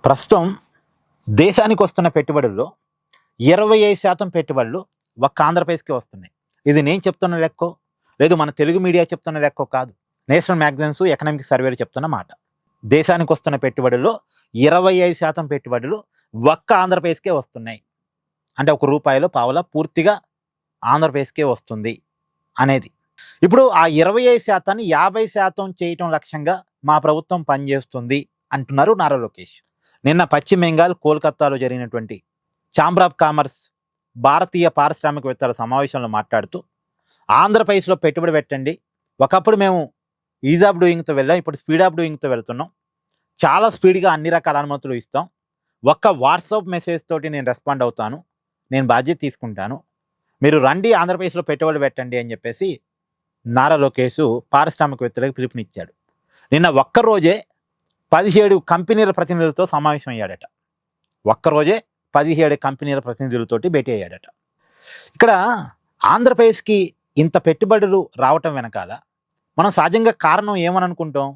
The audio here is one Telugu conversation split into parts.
ప్రస్తుతం దేశానికి వస్తున్న పెట్టుబడుల్లో 25% పెట్టుబడులు ఒక్క ఆంధ్రప్రదేశ్కి వస్తున్నాయి. ఇది నేను చెప్తున్న లెక్కో లేదు మన తెలుగు మీడియా చెప్తున్న లెక్కో కాదు. నేషనల్ మ్యాగజైన్స్ ఎకనామిక్ సర్వేలు చెప్తున్న మాట. దేశానికి వస్తున్న పెట్టుబడుల్లో 25% పెట్టుబడులు ఒక్క ఆంధ్రప్రదేశ్కే వస్తున్నాయి. అంటే ₹1 పావలా పూర్తిగా ఆంధ్రప్రదేశ్కే వస్తుంది అనేది. ఇప్పుడు ఆ 25%ని 50% చేయటం లక్ష్యంగా మా ప్రభుత్వం పనిచేస్తుంది అంటున్నారు నారా లోకేష్. నిన్న పశ్చిమ బెంగాల్ కోల్కతాలో జరిగినటువంటి ఛాంబర్ ఆఫ్ కామర్స్ భారతీయ పారిశ్రామికవేత్తల సమావేశంలో మాట్లాడుతూ ఆంధ్రప్రదేశ్లో పెట్టుబడి పెట్టండి. ఒకప్పుడు మేము ఈజ్ ఆఫ్ డూయింగ్తో వెళ్ళాం, ఇప్పుడు స్పీడ్ ఆఫ్ డూయింగ్తో వెళ్తున్నాం. చాలా స్పీడ్గా అన్ని రకాల అనుమతులు ఇస్తాం. ఒక్క వాట్సాప్ మెసేజ్ తోటి నేను రెస్పాండ్ అవుతాను, నేను బాధ్యత తీసుకుంటాను, మీరు రండి ఆంధ్రప్రదేశ్లో పెట్టుబడి పెట్టండి అని చెప్పేసి నారా లోకేష్ పారిశ్రామికవేత్తలకు పిలుపునిచ్చాడు. నిన్న ఒక్కరోజే 17 కంపెనీల ప్రతినిధులతో సమావేశం అయ్యాడట. ఒక్కరోజే 17 కంపెనీల ప్రతినిధులతోటి భేటీ అయ్యాడట. ఇక్కడ ఆంధ్రప్రదేశ్కి ఇంత పెట్టుబడులు రావటం వెనకాల మనం సహజంగా కారణం ఏమని అనుకుంటాం?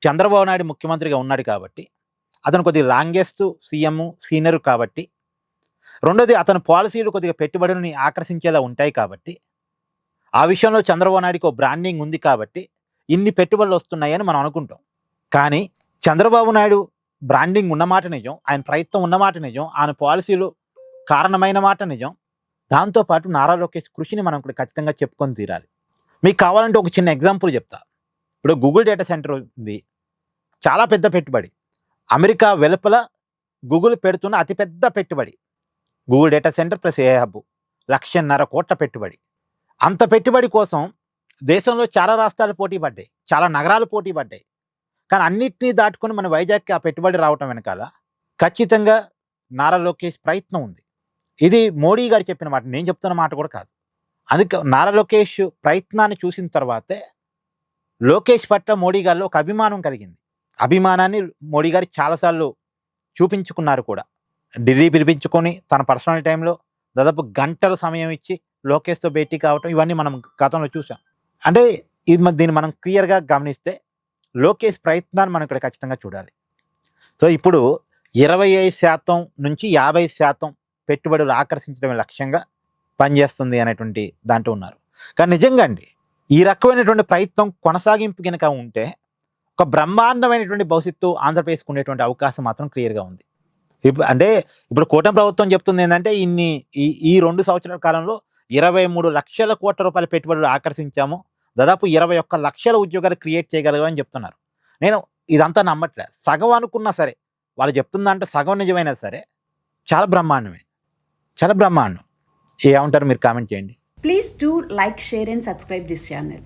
చంద్రబాబు నాయుడు ముఖ్యమంత్రిగా ఉన్నాడు కాబట్టి, అతను కొద్దిగా లాంగెస్ట్ సీఎం, సీనియర్ కాబట్టి, రెండోది అతని పాలసీలు కొద్దిగా పెట్టుబడులని ఆకర్షించేలా ఉంటాయి కాబట్టి, ఆ విషయంలో చంద్రబాబు నాయుడుకి ఒక బ్రాండింగ్ ఉంది కాబట్టి ఇన్ని పెట్టుబడులు వస్తున్నాయని మనం అనుకుంటాం. కానీ చంద్రబాబు నాయుడు బ్రాండింగ్ ఉన్నమాట నిజం, ఆయన ప్రయత్నం ఉన్నమాట నిజం, ఆయన పాలసీలు కారణమైన మాట నిజం. దాంతోపాటు నారా లోకేష్ కృషిని మనం కూడా ఖచ్చితంగా చెప్పుకొని తీరాలి. మీకు కావాలంటే ఒక చిన్న ఎగ్జాంపుల్ చెప్తా. ఇప్పుడు గూగుల్ డేటా సెంటర్ ఉంది, చాలా పెద్ద పెట్టుబడి. అమెరికా వెలుపల గూగుల్ పెడుతున్న అతిపెద్ద పెట్టుబడి గూగుల్ డేటా సెంటర్ ప్లస్ ఏ హబ్, 1,50,000 కోట్ల పెట్టుబడి. అంత పెట్టుబడి కోసం దేశంలో చాలా రాష్ట్రాలు పోటీ పడ్డాయి, చాలా నగరాలు పోటీ పడ్డాయి. కానీ అన్నిటినీ దాటుకొని మన వైజాగ్కి ఆ పెట్టుబడి రావటం వెనకాల ఖచ్చితంగా నారా లోకేష్ ప్రయత్నం ఉంది. ఇది మోడీ గారు చెప్పిన మాట, నేను చెప్తున్న మాట కూడా కాదు. అందుకే నారా లోకేష్ ప్రయత్నాన్ని చూసిన తర్వాతే లోకేష్ పట్ల మోడీ గారిలో ఒక అభిమానం కలిగింది. అభిమానాన్ని మోడీ గారు చాలాసార్లు చూపించుకున్నారు కూడా. ఢిల్లీ పిలిపించుకొని తన పర్సనల్ టైంలో దాదాపు గంటల సమయం ఇచ్చి లోకేష్తో భేటీ కావటం, ఇవన్నీ మనం గతంలో చూసాం. అంటే దీన్ని మనం క్లియర్గా గమనిస్తే లోకేష్ ప్రయత్నాన్ని మనం ఇక్కడ ఖచ్చితంగా చూడాలి. సో ఇప్పుడు 25% నుంచి 50% పెట్టుబడులు ఆకర్షించడమే లక్ష్యంగా పనిచేస్తుంది అనేటువంటి దాంట్లో ఉన్నారు. కానీ నిజంగా అండి, ఈ రకమైనటువంటి ప్రయత్నం కొనసాగింపు కనుక ఉంటే ఒక బ్రహ్మాండమైనటువంటి భవిష్యత్తు ఆంధ్రప్రదేశ్కి ఉండేటువంటి అవకాశం మాత్రం క్లియర్గా ఉంది. ఇప్పుడు కూటమి ప్రభుత్వం చెప్తుంది ఏంటంటే ఈ 2 సంవత్సరాల కాలంలో 23 లక్షల కోట్ల రూపాయల పెట్టుబడులు ఆకర్షించాము, దాదాపు 21 లక్షల ఉద్యోగాలు క్రియేట్ చేయగలమని చెప్తున్నారు. నేను ఇదంతా నమ్మట్లే. సగం అనుకున్నా సరే, వాళ్ళు చెప్తుందంటే సగం నిజమైనా సరే చాలా బ్రహ్మాండమే, చాలా బ్రహ్మాండం. ఏమంటారు మీరు? కామెంట్ చేయండి. Please do like, share and subscribe this channel.